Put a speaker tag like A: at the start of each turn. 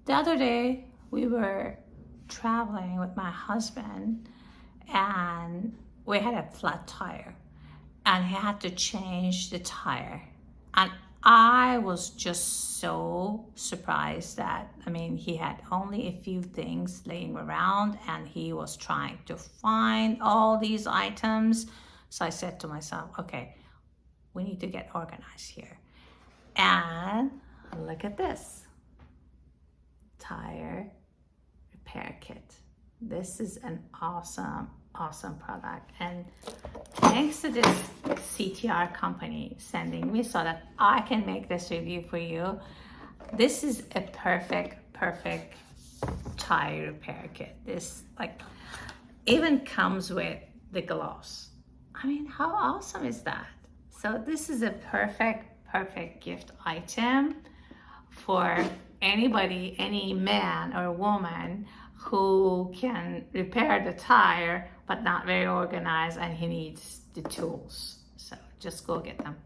A: The other day we were traveling with my husband and we had a flat tire and he had to change the tire. And I was just so surprised that, he had only a few things laying around and he was trying to find all these items. So I said to myself, okay, we need to get organized here. And look at this tire repair kit. This is an awesome product, and thanks to this CTR company sending me so that I can make this review for you. This is a perfect tire repair kit. This even comes with the gloves. How awesome is that? So this is a perfect gift item for anybody, any man or woman who can repair the tire but not very organized and he needs the tools. So just go get them.